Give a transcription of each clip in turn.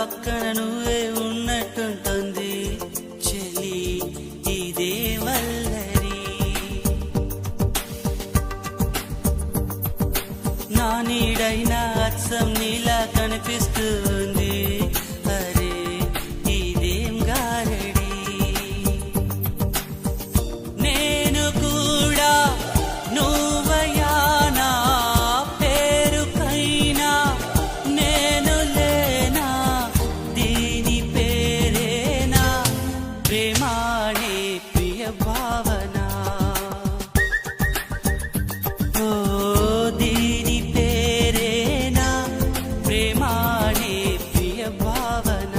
పక్కన నువ్వే ఉన్నట్టుంటుంది చెలి ఇదే వల్లరి. నా నీడైనా అచ్చం నీలా కనిపిస్తుంది అరే ఇదేం గారడి. నేను కూడా నువ్వయానా పేరుకైనా నేను లేనా దీని పేరేనా ప్రేమానే ప్రియ భావన. ఓ దీని పేరేనా ప్రేమానే ప్రియ భావన.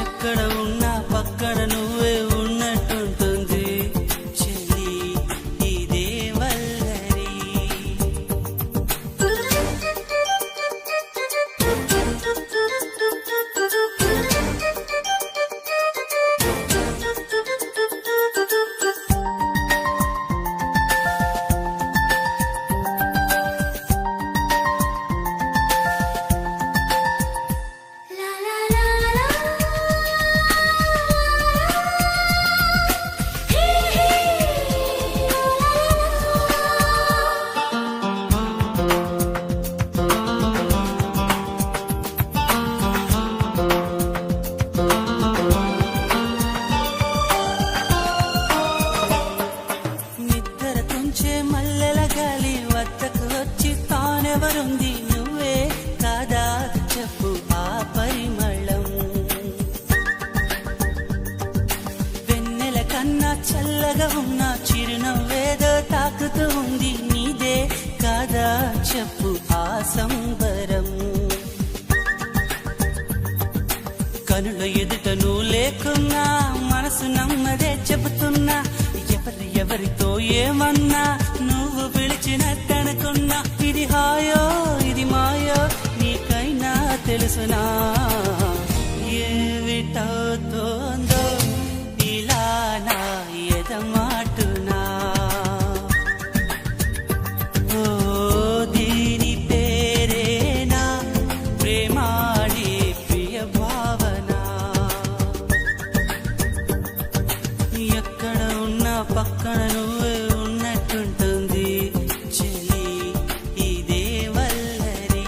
ఎక్కడ ఉన్నా పక్కన నువ్వే ఉన్నట్టుంటుంది చెలి ఇదే వల్లరి. నిద్ర తుంచే మల్లెల గాలి వద్దకు వచ్చి తానెవరుంది నువ్వే కాదా చెప్పు ఆ పరిమళం. వెన్నెల కన్నా చల్లగా ఉన్న చిరునవ్వేదో తాకుతూ ఉంది నీదే కాదా చెప్పు ఆ సంబరం. కనుల ఎదుట నువ్వు లేకున్నా మనసు నమ్మదే చెబుతున్నా ఎవరితో ఏమన్నా నువ్వు పిలిచినట్టనుకున్నా. ఇది హాయో ఇది మాయో నీకైనా తెలుసునా ఏమిటవుతోందో ఇలా నా ఎదమాటునా. ఓ దీని పేరేనా ప్రేమాడే ప్రియ భావన. ఎక్కడ ఉన్నా పక్కన నువ్వే ఉన్నట్టుంటుంది చెలి ఇదే వల్లరి.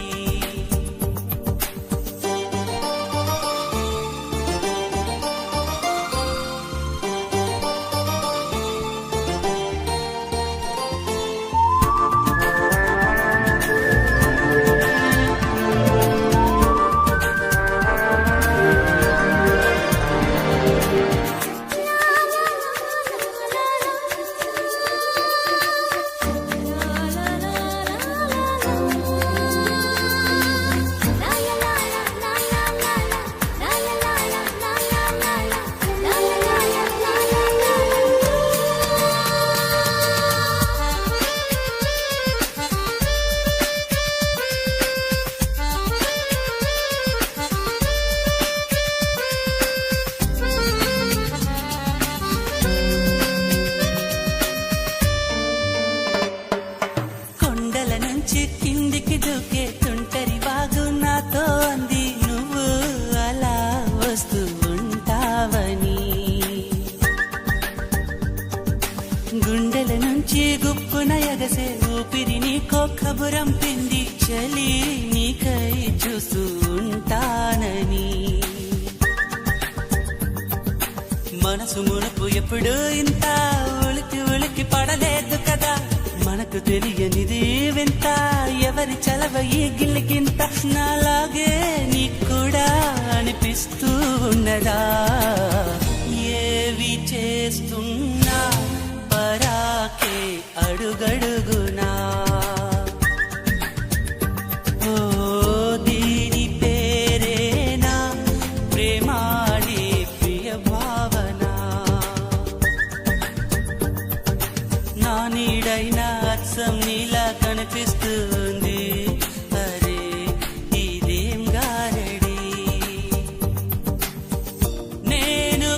కొండల నుంచి కిందికి దూకే తుంటరి బాగు నాతో అంది నువ్వు అలా వస్తూ ఉంటావని. గుండెల నుంచి గుప్పున ఎగసే ఊపిరి నీకో కబురంపింది చలి నీకై చూస్తూ ఉంటానని. మనసు మునుపు ఎప్పుడు ఇంత ఉలికి ఉలికి పడలేదు కదా. మనకు తెలియనిది వింత ఎవరి చలవ ఈ గిల్లికింత. నాలాగే నీకు కూడా అనిపిస్తూ ఉన్నదా ఏవి చేస్తున్నా పరాకే అడుగడుగునా. ఓ దీని పేరేనా ప్రేమాడే ప్రియ భావన. నా నీడైనా అచ్చం నీలా కనిపిస్తుంది అరే ఇదేం గారడి. నేను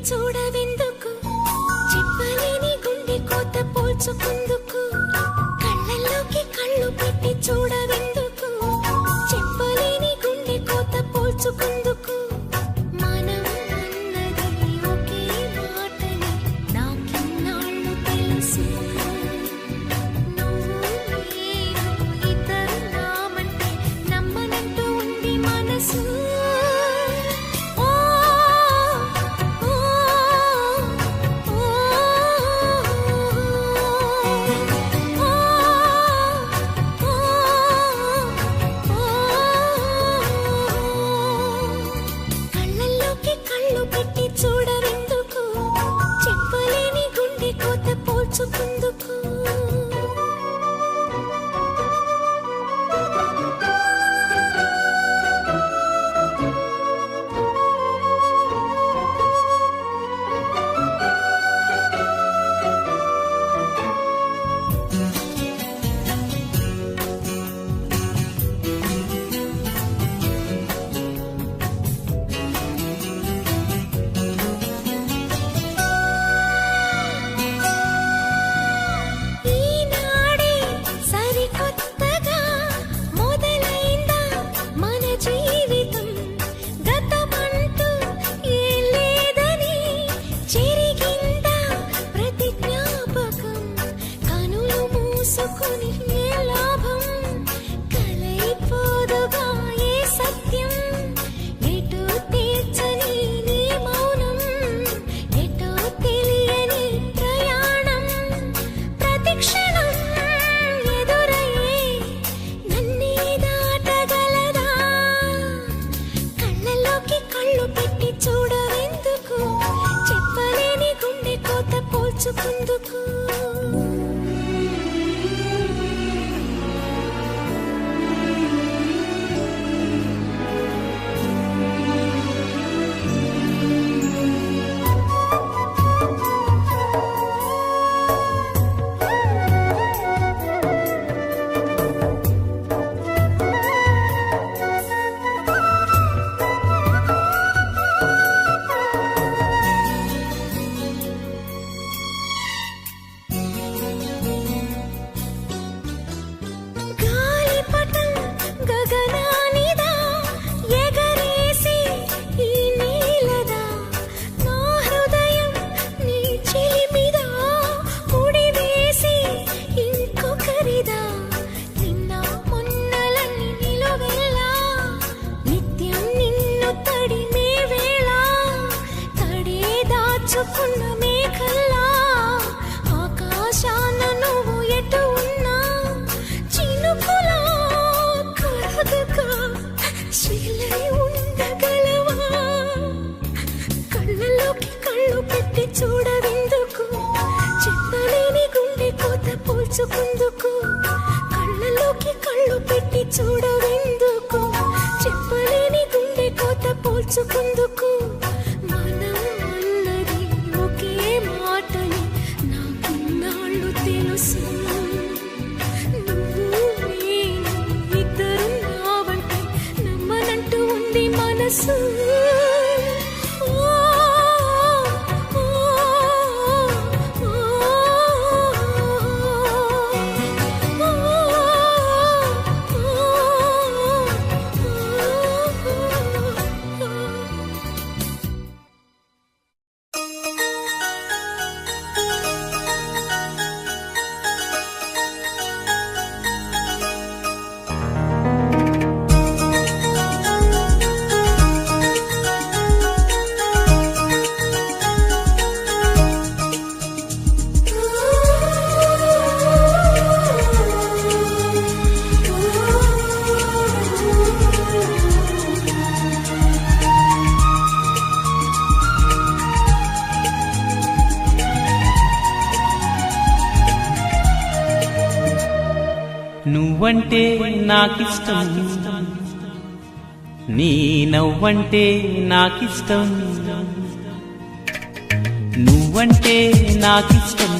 చూడవెందుకు చెప్పలేని గుండె కోత పోల్చుకుందుకు కళ్ళల్లోకి కళ్ళు పెట్టి చూడవెందుకు చెప్పలేని గుండె కోత పోల్చుకుందుకు మనం అన్నది ఒకే మాటని నాకిన్నాళ్ళు తెలుసు నువ్వు నేను ఇద్దరు నామంటే నమ్మనంటూ ఉంది మనసు చూడవెందుకు చెప్పలేని గుండె కోత పోల్చుకుందుకు పోల్చుకుందుకు దాచుకున్న మేఘల్లా ఆకాశాన నువ్వు ఎటు ఉన్నా చినుకులా కరగగా శిలై ఉండగలవా కళ్ళలోకి కళ్ళు పెట్టి చూడవెందుకు చెప్పలేని గుండె కోత పోల్చుకుందుకు కళ్ళలోకి కళ్ళు పెట్టి చూడవెందుకు చెప్పలేని గుండె కోత పోల్చుకుందుకు మనసు నువ్వంటే నాకిష్టం, నీ నవ్వంటే నాకిష్టం. నువ్వంటే నాకిష్టం,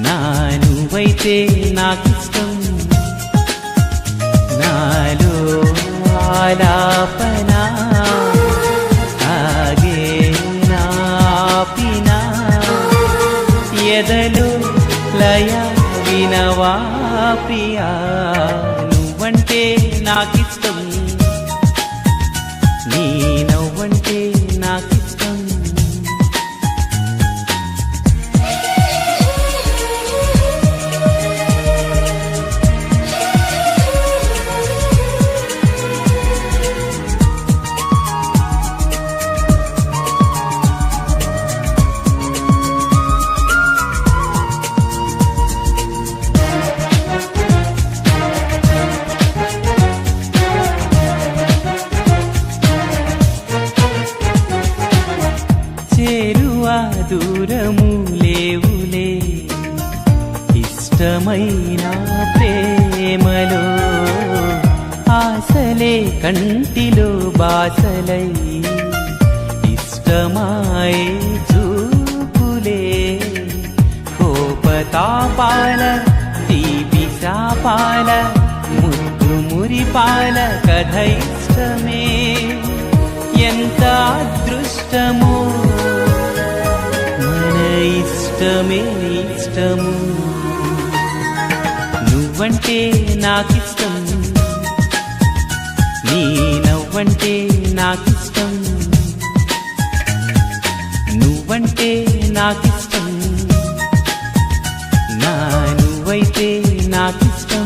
నా నువ్వైతే నాకిష్టం. నాలో ఆలాపనా ఆగే నాపినా ఎదలో లయ వినవా ప్రియా. నువ్వంటే నాకిష్టం, నీ నవ్వంటే నాకిష్టం. చేరువా దూరము లేవులే ఇష్టమైన ప్రేమలో. ఆశలే కంటిలో బాసలై ఇష్టమాయే చూపులే. కోపతాపాల తీపి శాపాల ముద్దు మురిపాల కథ ఇష్టమే. ఎంత అదృష్టమో మన ఇష్టమే ఇష్టము. నువ్వంటే నాకిష్టం, నీ నవ్వంటే నాకిష్టం. నువ్వంటే నాకిష్టం, నా నువ్వైతే నాకిష్టం.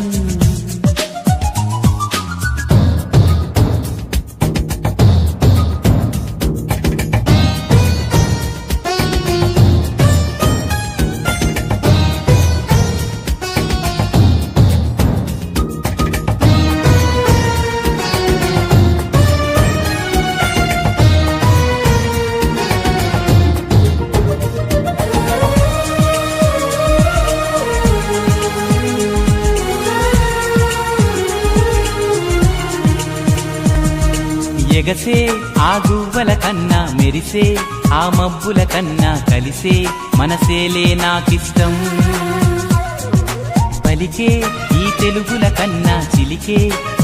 ఎగసే ఆ గువ్వల కన్నా మెరిసే ఆ మబ్బుల కన్నా కలిసే మనసేలే నాకిష్టం. పలికే ఈ తెలుగుల కన్నా చిలికే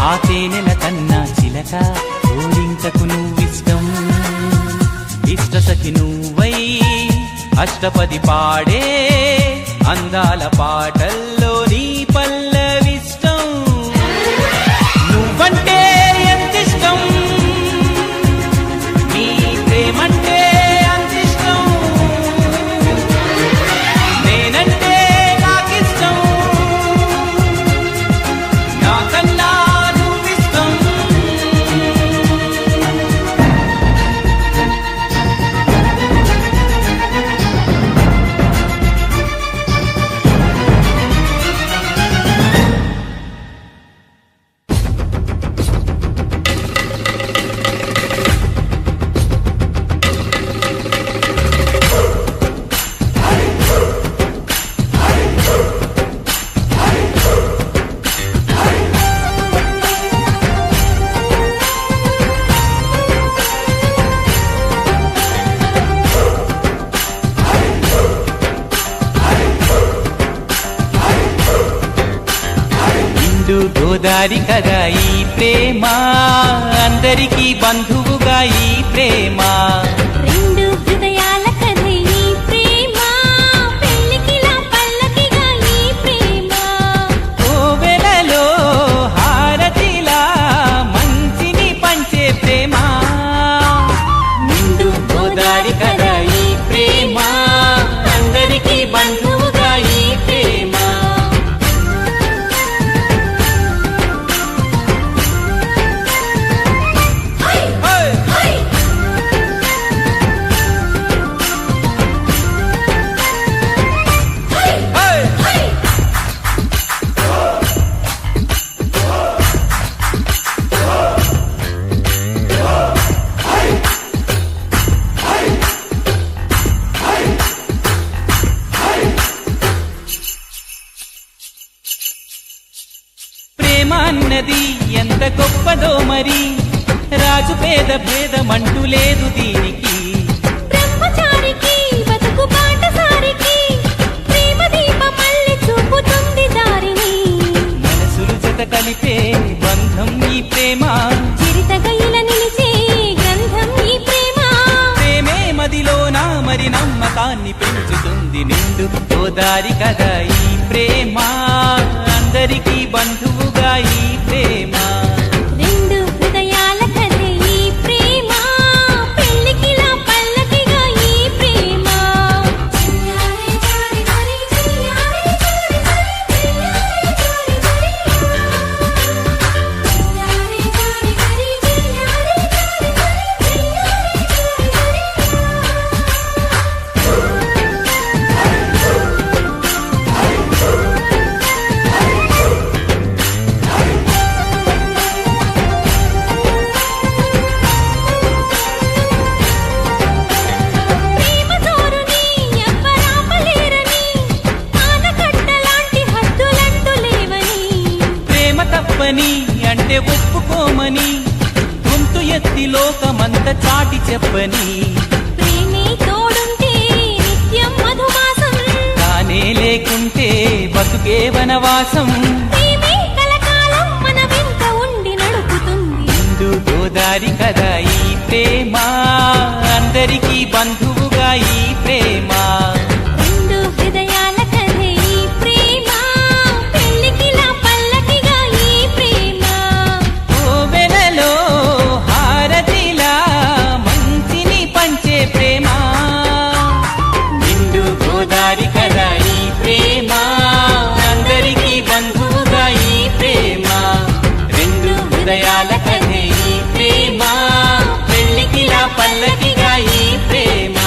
ఆ తేనెల కన్నా చిలక ఓరింకకు నువ్విష్టం. ఇష్టసఖి నువ్వై అష్టపది పాడే అందాల పాటల్లో నీ పల్లవిష్టం. నువ్వంటే ఎంతిష్టం, నీ ప్రేమంటే అంతిష్టం. నేనంటే నాకిష్టం, నాకన్నా నువ్విష్టం. గోదారి కదా ఈ ప్రేమ, అందరికీ బంధువుగా ఈ ప్రేమ. రెండు హృదయాల కథ ఈ ప్రేమ, పెళ్ళికిలా పల్లకిగా ఈ ప్రేమ. కోవెలలో హారతిలా మంచిని పంచే ప్రేమ. నిండు గోదారి కదా ఈ ప్రేమ, అందరికీ బంధువుగా ఈ ప్రేమ. ఎంత గొప్పదో మరి రాజు పేద భేదమంటూ లేదు దీనికి బ్రహ్మచారికి బతుకు బాటసారికి ప్రేమ దీపమల్లి చూపుతుంది దారిని మనసులు జత కలిపే బంధం ఈ ప్రేమ చిరితగైల నిలిచే గ్రంథం ఈ ప్రేమ ప్రేమే మదిలోన మరి నమ్మకాన్ని పెంచుతుంది నిండు గోదారి కదా ఈ ప్రేమ అందరికీ బంధువుగా ఈ ప్రేమ రెండు హృదయాల కథే ఈ ప్రేమ పెళ్ళికిలా పల్లకిగా ఈ ప్రేమ చిన్నారి జారి మరి చిన్నారి జారి మరి చిన్నారి జారి మరి చిన్నారి జారి మరి చిన్నారి జారి ప్రేమ జోరుని ఎవ్వరాపలేరని ఆనకట్టలాంటి హద్దులంటూ లేవని ప్రేమ తప్పని అంటే ఒప్పుకోమని గొంతు ఎత్తి లోకమంత చాటి చెప్పని ప్రేమే తోడుంటే నిత్యం మధుమాసం తానే లేకుంటే బతుకే వనవాసం ప్రేమే కలకాలం మన వెంట ఉండి నడుపుతుంది నిండు గోదారి కదా ఈ ప్రేమ అందరికీ బంధువుగా ఈ ప్రేమ రెండు హృదయాల కథే ఈ ప్రేమ పెళ్ళికిలా పల్లకిగా ఈ ప్రేమ కోవెలలో హారతిలా మంచిని పంచే ప్రేమ నిండు గోదారి కదా ఈ ప్రేమ అందరికీ బంధువుగా ఈ ప్రేమ రెండు హృదయాల కథే ఈ ప్రేమ పెళ్ళికిలా పల్లకిగా ఈ ప్రేమ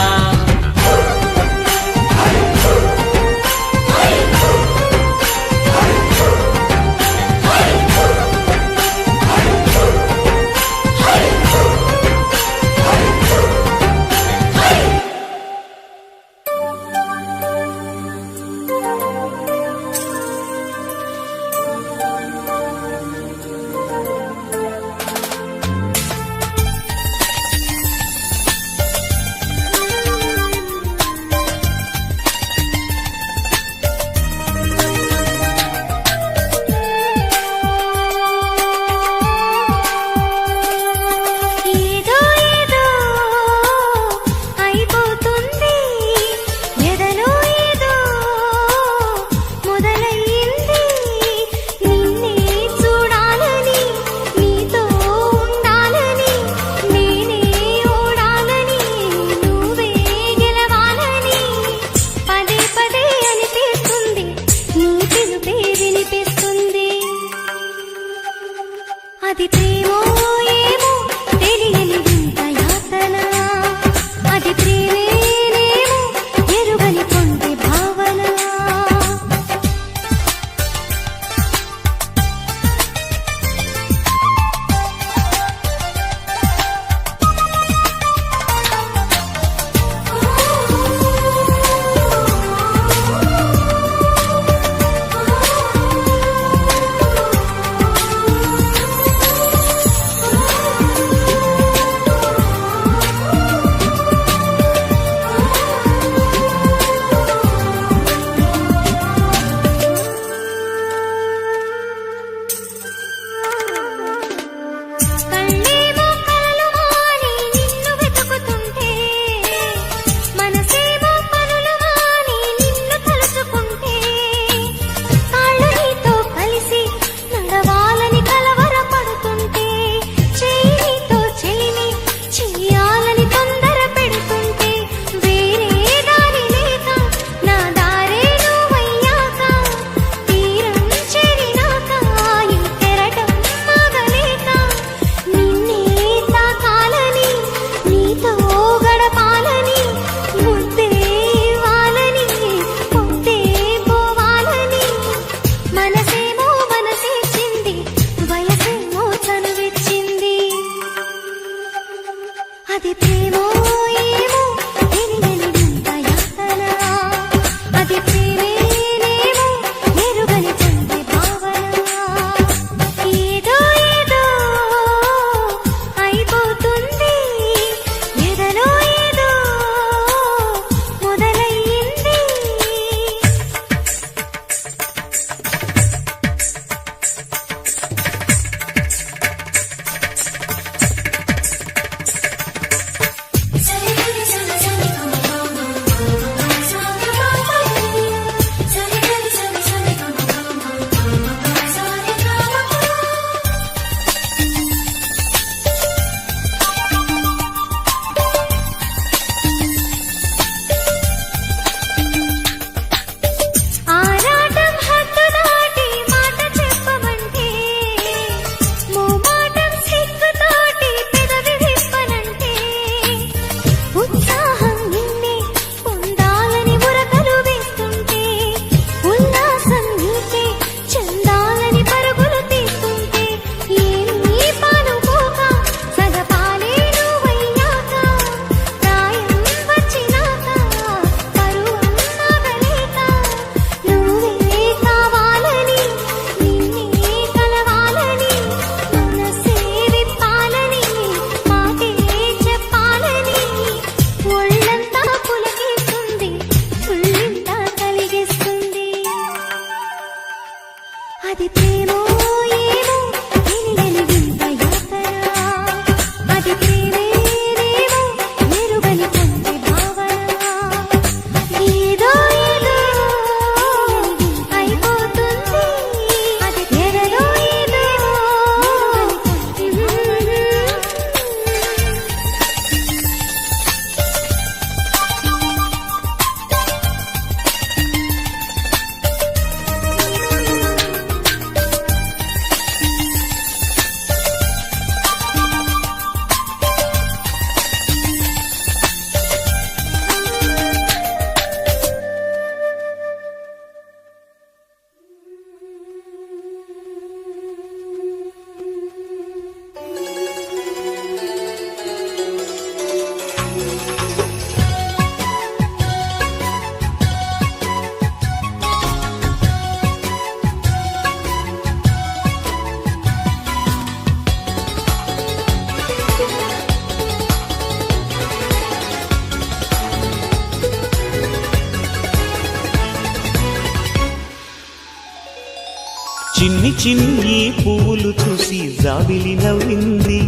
చిన్ని చిన్ని పువ్వులు చూసి జాబిలి నవ్వింది,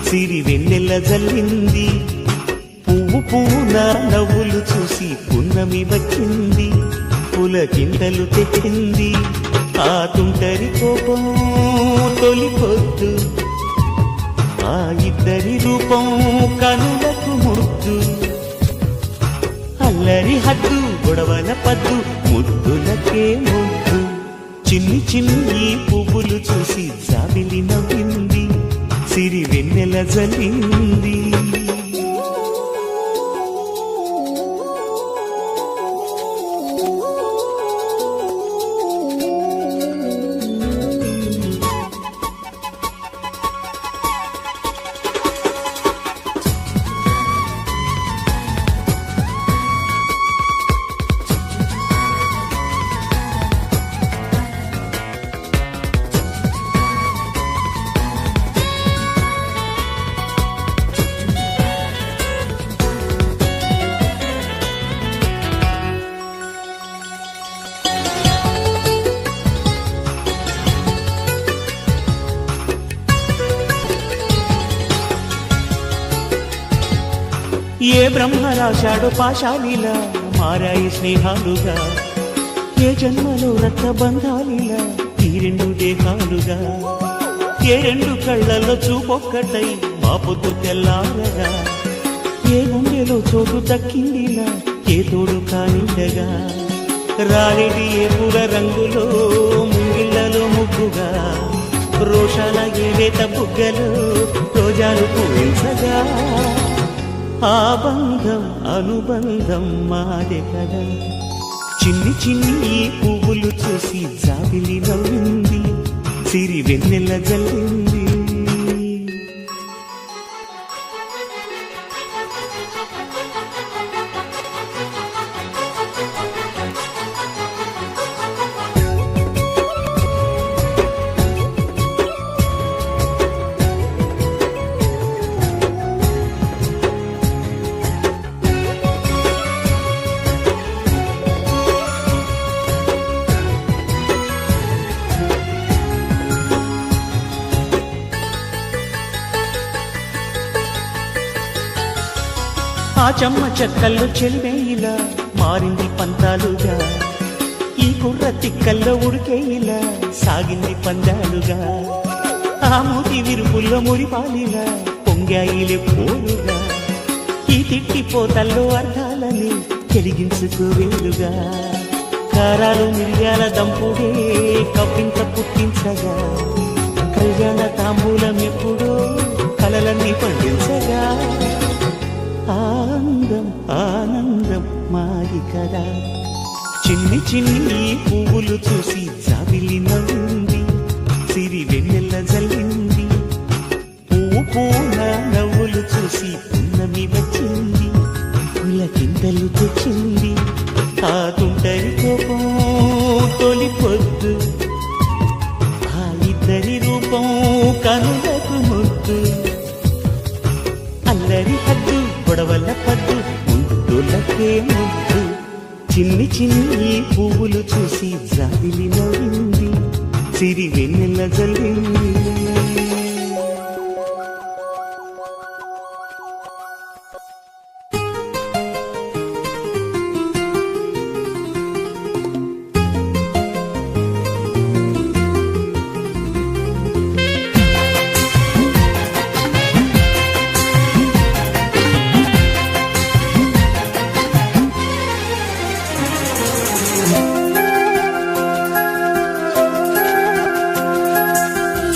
సిరి వెన్నెల జల్లింది. పువ్వు పువ్వున నవ్వులు చూసి పున్నమి వచ్చింది, పులకింతలు తెచ్చింది. ఆ తుంటరి కోపం తొలి పొద్దు, ఆ ఇద్దరి రూపం కనులకు ముద్దు. అల్లరి హద్దు గొడవల పద్దు, ముద్దులకే ముద్దు. చిన్ని చిన్ని పువ్వులు చూసి జాబిలి నవ్వింది, సిరి వెన్నెల జల్లింది. ఏ బ్రహ్మ రాశాడో పాశాలిలా మారాయి స్నేహాలుగా, ఏ జన్మలో రక్త బంధాలిలా ఈ రెండు దేహాలుగా. ఏ రెండు కళ్ళల్లో చూపొక్కటై మా పొద్దు తెల్లారగా, ఏ గుండెలో చోటు దక్కిందిలా ఏ తోడు కానిండగా. రాలేది ఏ పూల రంగులో ముంగిళ్ళలో ముగ్గుగా, రోషాల ఏవేత బుగ్గలు రోజాలు పూయించగా. ఆ బంధం అనుబంధం మాదే కదా. చిన్ని చిన్ని పువ్వులు చూసి జాబిలి నవ్వింది, సిరి వెన్నెల జల్లింది. ఆ చెమ్మ చెక్కల్లో చెలిమేయిలా మారింది పంతాలుగా, ఈ కుర్ర తిక్కల్లో ఉడికేయిలా సాగింది పందాలుగా. ఆ మూతి విరుపుల్లో మురిపాలిలా పొంగాయిలే పోలుగా, ఈ తిట్టిపోతల్లో అర్థాలని వెలిగించుకోవేలుగా. కారాలు మిరియాల దంపుడే కవ్వింత పుట్టించగా, కళ్యాణ తాంబూలం ఎప్పుడో కలలన్నీ పండించగా. ఆనందం ఆనందం మాది కదా. చిన్ని చిన్ని పువ్వులు చూసి జాబిలి నవ్వింది, సిరి వెన్నెల జల్లింది. పువ్వు పూల నవ్వులు చూసి పున్నమి వచ్చింది, పులకింతలు తెచ్చింది. ఆ తుంటరి కోపం తొలి పొద్దు, ఆ ఇద్దరి రూపం కనులకు ముద్దు. అల్లరి హద్దు గొడవల పద్దు, ముద్దులకే ముద్దు. చిన్ని చిన్ని పువ్వులు చూసి జాబిలి నవ్వింది, సిరి వెన్నెల జల్లింది.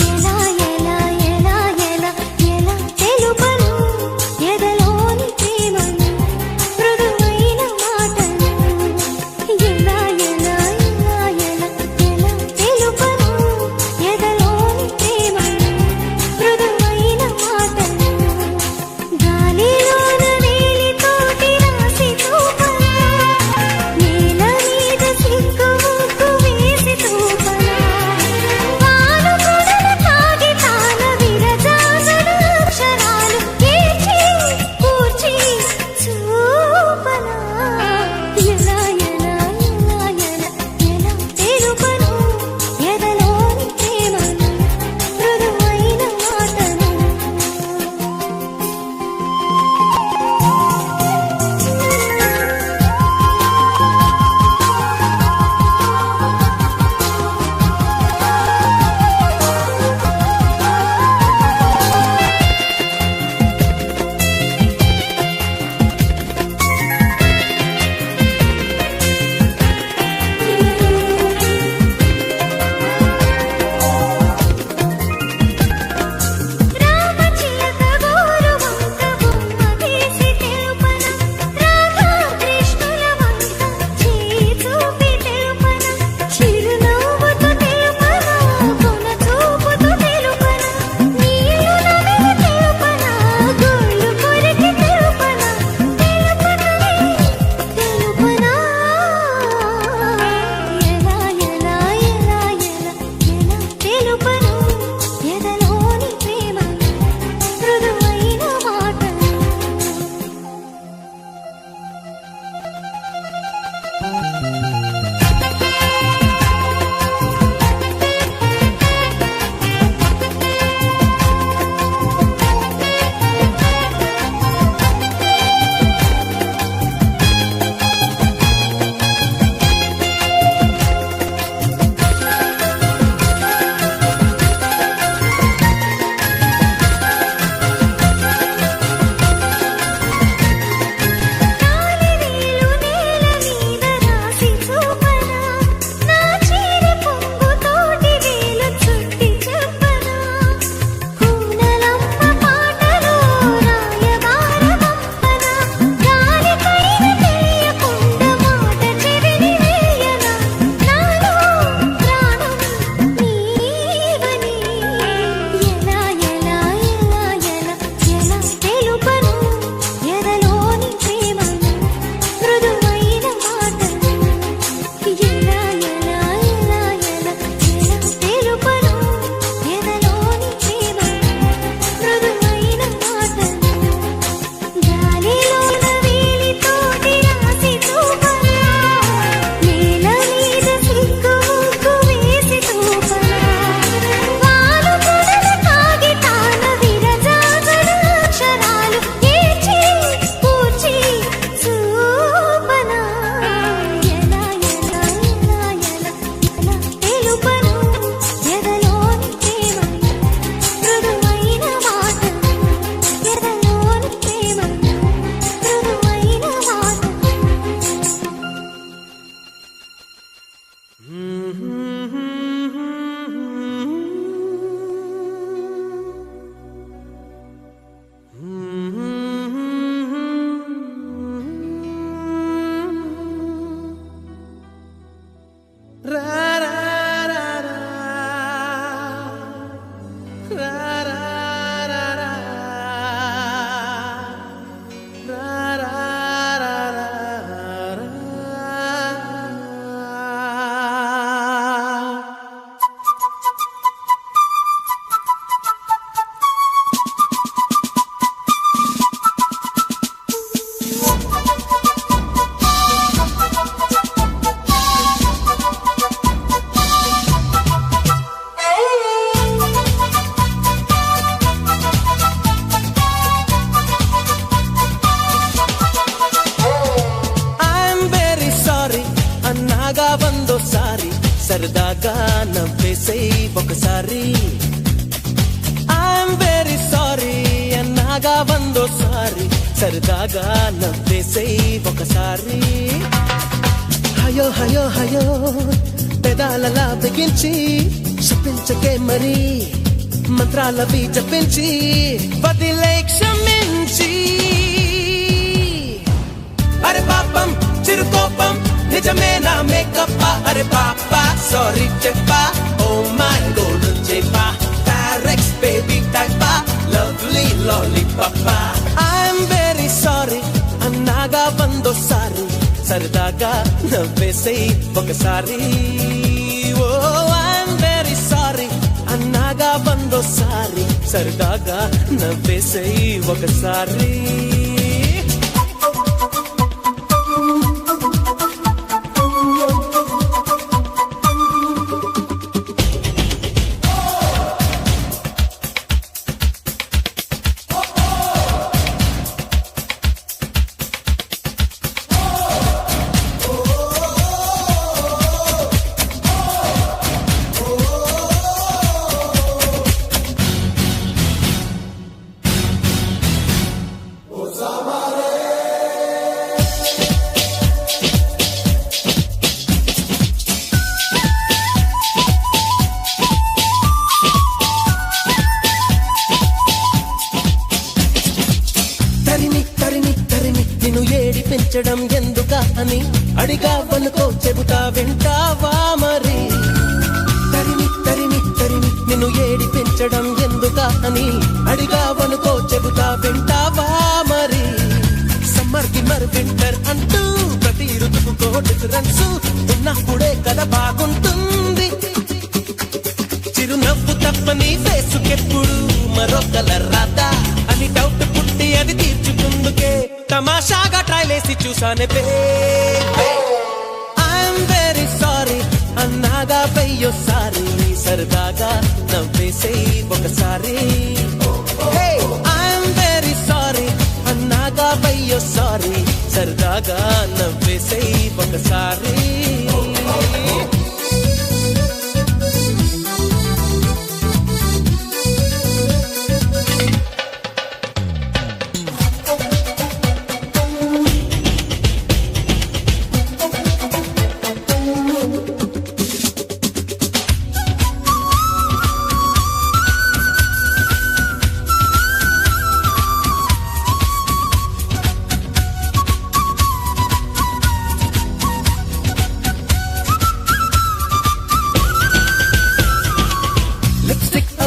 ఎలా సరదాగా నవ్వేసై ఒకసారి ఐఎమ్ వెరీ సారీ అన్నాగా వందోసారి సరదాగా నవ్వేసై ఒకసారి హయో హయో హయో పెదాలలా బిగించి శపించకే మరి మంత్రాలవి జపించి వదిలే క్షమించి అరే పాపం చిరుకోపం నిజమేనా మేకప్ప అరే పాపా సారీ చెప్పా ఓ మై గోల్డెన్ చెప్పా టారెక్స్ బేబీ టైపా లవ్లీ లాలీపాపా ఐఎమ్ వెరీ సారీ అన్నాగా వందోసారి సరదాగా నవ్వేసై ఒకసారి ఓ ఐఎమ్ వెరీ సారీ అన్నాగా వందోసారి సరదాగా నవ్వేసై ఒకసారి పెంచడం ఎందుకా అని అడిగావనుకో చెబుతా వింటావా మరి తరిమి తరిమి తరిమి నిన్ను ఏడి పెంచడం ఎందుకా అని అడిగావనుకో చెబుతా వింటావా మరి సమ్మర్ కి మరి వింటర్ అంటూ ప్రతి ఋతువుకో డిఫరెన్స్ ఉన్నప్పుడే కదా బాగుంటుంది చిరునవ్వు తప్పని ఫేసుకెప్పుడు మరో కలర్ రాదా అని డౌట్ పుట్టి అది తీర్చుకుందుకే తమాషాగా ట్రైలేసి చూసానే ఐఎమ్ వెరీ సారీ అన్నాగా వెయ్యోసారి సరదాగా నవ్వేసై ఒకసారి ఐఎమ్ వెరీ సారీ అన్నాగా వెయ్యోసారి సరదాగా నవ్వేసై ఒకసారి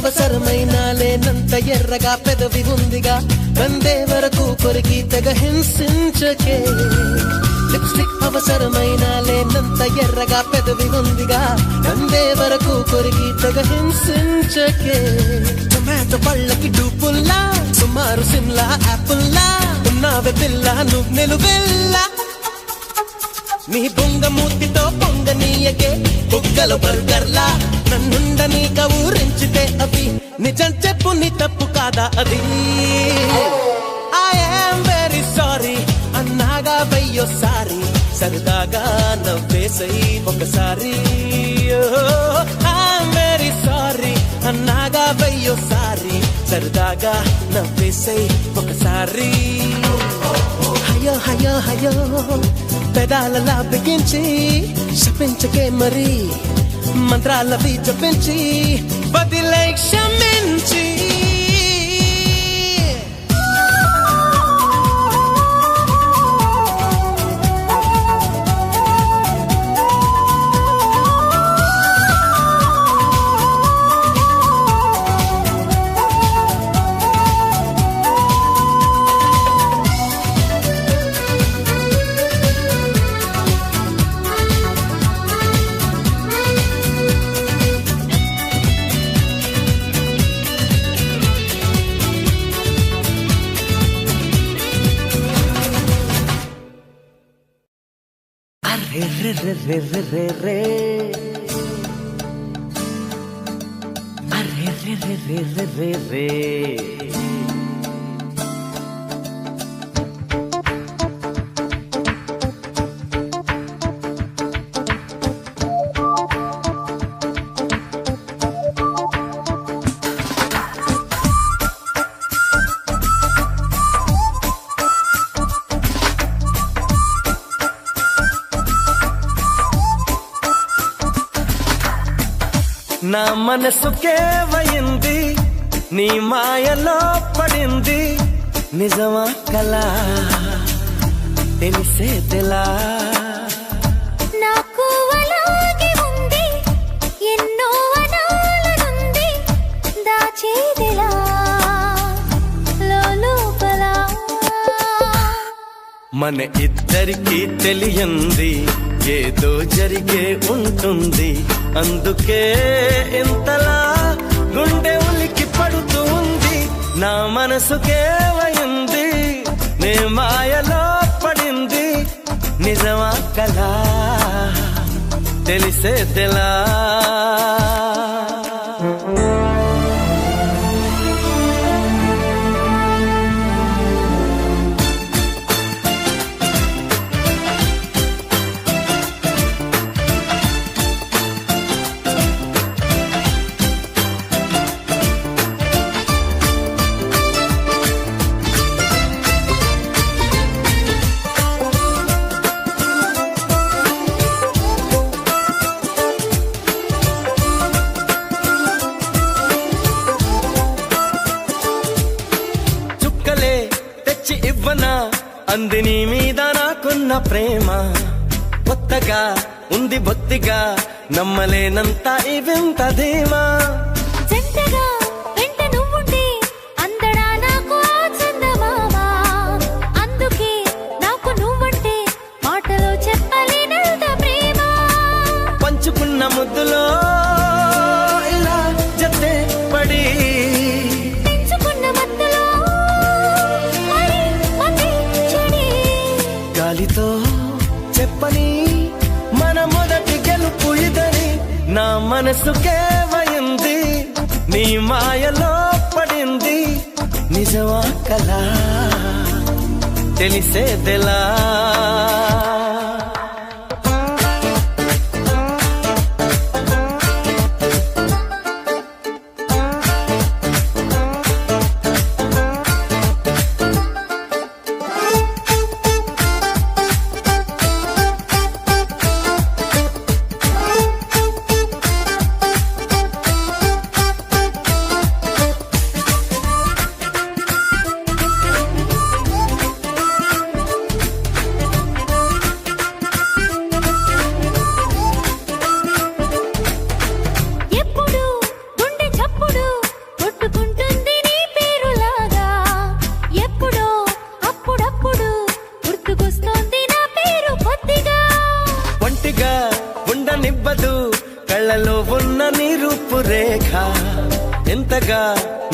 అవసరమైన లేనంత ఎర్రగా పెదవి ఉందిగా వందే వరకు కొరికి తెగ హింసించకే లిప్స్టిక్ అవసరమైన లేనంత ఎర్రగా పెదవి ఉందిగా వందే వరకు కొరికి తెగ హింసించకే టొమాటో పళ్ళకి డూపుల్లా సుమారు సిమ్లా యాపుల్లా ఉన్నావే పిల్ల నువ్వు నిలువెల్లా నీ బొంగ మూతితో పొంగనీయకే బుగ్గలు బర్గర్లా నన్నుండని కౌరించితే అవి నిజం చెప్పు నీ తప్పు కాదా అది ఐఎమ్ వెరీ సారీ అన్నాగా వెయ్యోసారి సరదాగా నవ్వేసై ఒకసారి ఐఎమ్ వెరీ సారీ అన్నాగా వెయ్యోసారి సరదాగా నవ్వేసై ఒకసారి హయో హయో హయో పెదాలలా బిగించి శపించకే మరి మంత్రాలవి జపించి వదిలే క్షమించి నా మనసుకేవయింది నీ మాయలో పడింది నిజమా కలా తెలిసేదెలా నాకు అలాగే ఉంది ఎన్నో అనాలనుంది దాచేదిలా లోపల మన ఇద్దరికి తెలియంది ఏదో జరిగే ఉంటుంది అందుకే ఇంతలా గుండె ఉలికి పడుతుంది నా మనసుకేవయింది నే మాయలో పడింది నిజమా కలా తెలిసేదెలా ఇవ్వనా అంది నీ మీద నాకున్న ప్రేమ కొత్తగా ఉంది బొత్తిగా నమ్మలేనంత ఇవింత ధీమా జంటగా వెంట నువ్వుంటే అందడా నాకు ఆ చందమామ అందుకే నాకు నువ్వంటే మాటలో చెప్పలేనంత ప్రేమ పంచుకున్న ముద్దులో ఇలా జతే పడి గాలితో చెప్పని మన మొదటి గెలుపు ఇదని నా మనసుకేవయింది నీ మాయలో పడింది నిజమా కలా తెలిసేదెలా ఉండనివ్వదు కళ్ళలో ఉన్న నీ రూపురేఖ ఎంతగా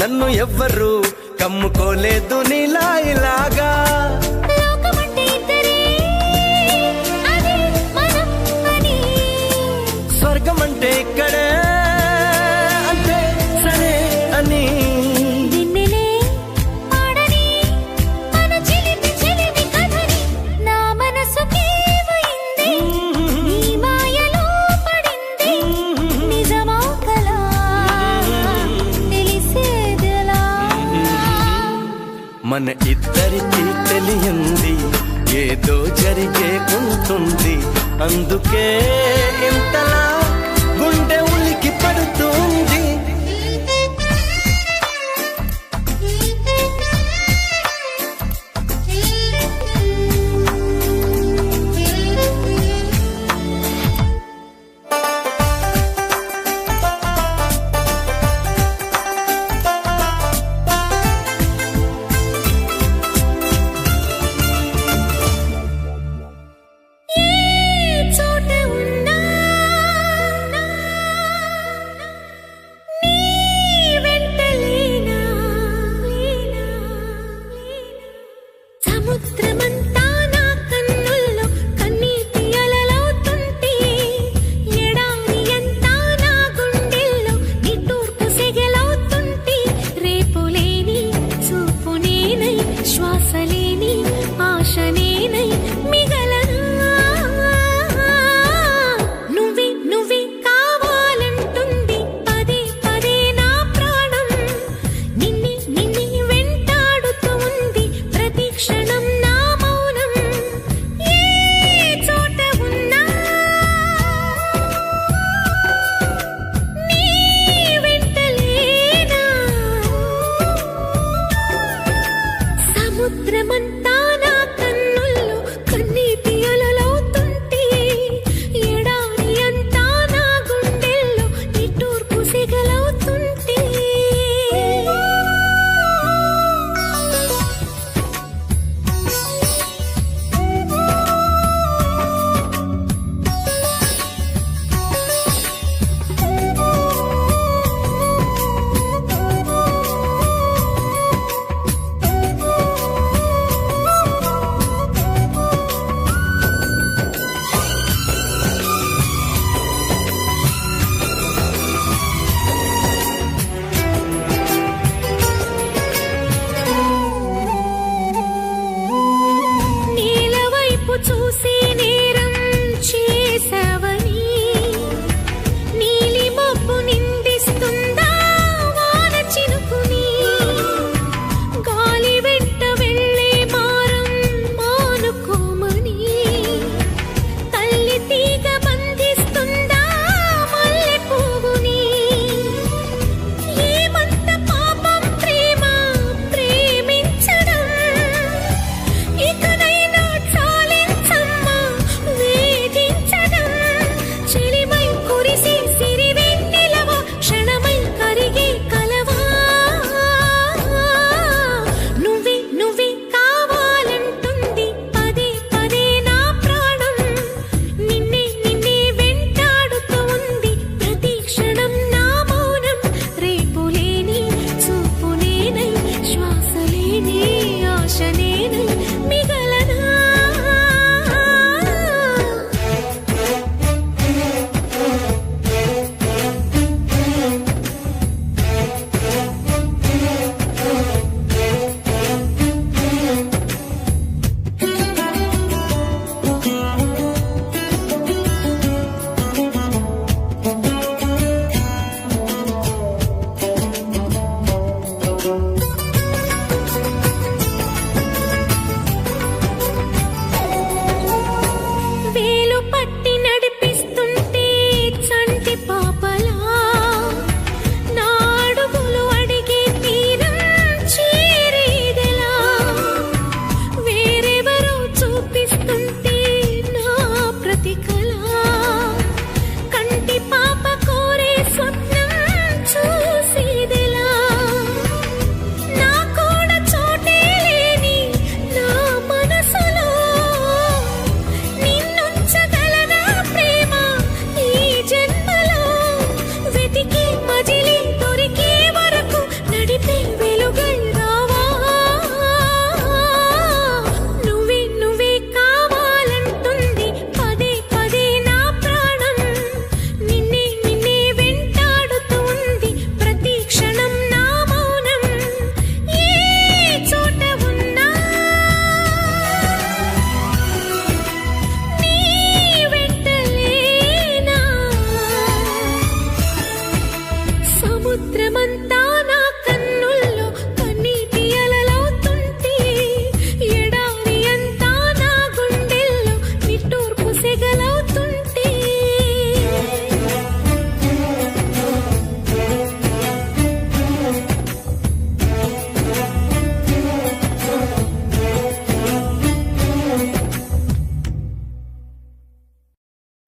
నన్ను ఎవ్వరు కమ్ముకోలేదు నీలా ఇలాగా స్వర్గం అంటే ఇక్కడే అంటే సరే అని మన ఇద్దరికి తెలియంది ఏదో జరిగే ఉంటుంది అందుకే ఇంతలా గుండె ఉలికి పడుతుంది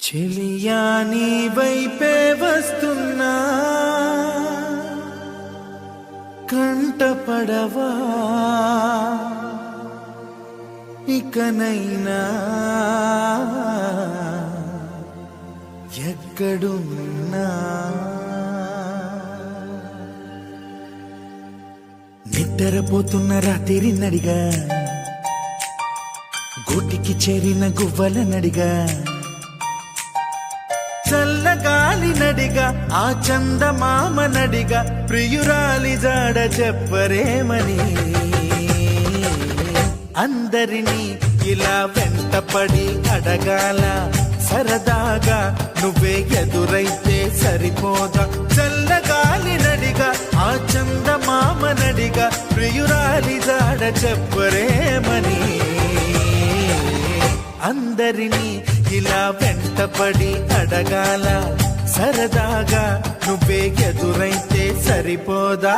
చెలియా నీ వైపే వస్తున్నా కంటపడవా ఇకనైనా ఎక్కడున్నా నిద్రపోతున్న రాత్రి నడిగా గూటికి చేరిన గువ్వల నడిగా చల్లగాలి నడిగా ఆ చందమామ నడిగా ప్రియురాలి జాడ చెప్పరేమని అందరినీ ఇలా వెంటపడి అడగాల సరదాగా నువ్వే ఎదురైతే సరిపోదా చల్లగాలి నడిగా ఆ చందమామ నడిగా ప్రియురాలి జాడ చెప్పరేమని అందరినీ ఇలా వెంటపడి అడగాల సరదాగా నువ్వే ఎదురైతే సరిపోదా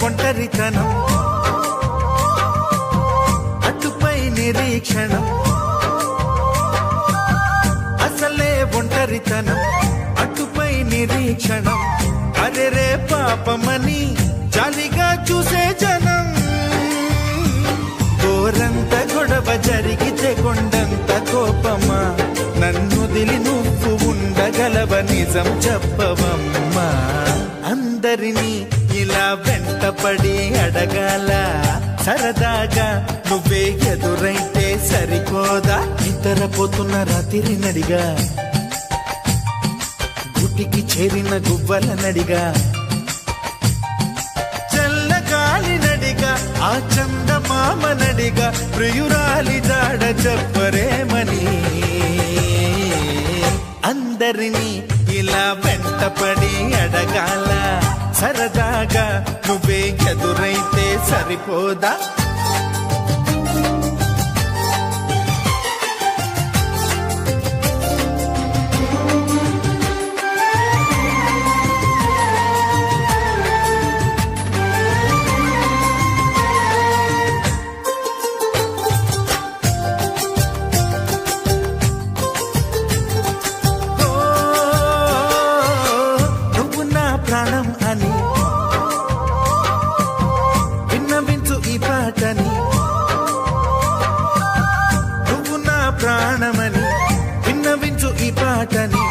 ఒంటరితనం అటుపై నిరీక్షణం అసలే ఒంటరితనం అటుపై నిరీక్షణం అరెరే పాపమని జాలిగా చూసే జనం గోరంత గొడవ జరిగితే కొండంత కోపమా నన్నుదిలి నువ్వు ఉండగలవ నిజం చెప్పవమ్మా అందరినీ ఇలా వెంటపడి అడగాల సరదాగా నువ్వే ఎదురైతే సరిపోదా నిద్రపోతున్న రాత్రి నడిగా గుటికి చేరిన గువ్వల నడిగా చల్లగాలి నడిగా ఆ చందమామ నడిగా ప్రియురాలి జాడ చెప్పరేమని అందరినీ ఇలా వెంటపడి అడగాల సరదాగా నువ్వే ఎదురైతే సరిపోదా ప్రాణం అని విన్నవించు ఈ పాటని నువ్వు నా ప్రాణమని విన్నవించు ఈ పాటని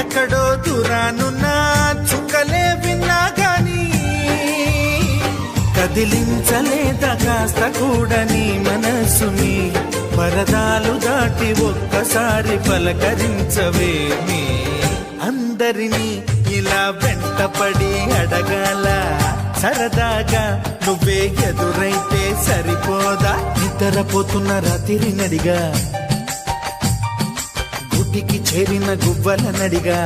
ఎక్కడో దూరానున్నా చుక్కలే విన్నా గాని కదిలించలేదా కాస్త కూడా నీ మనసుని పరదాలు దాటి ఒక్కసారి పలకరించవేమి అందరినీ ఇలా వెంటపడి అడగాల సరదాగా నువ్వే ఎదురైతే సరిపోదా నిద్రపోతున్న రాత్రి నడిగా గుటికి చేరిన గువ్వల నడిగా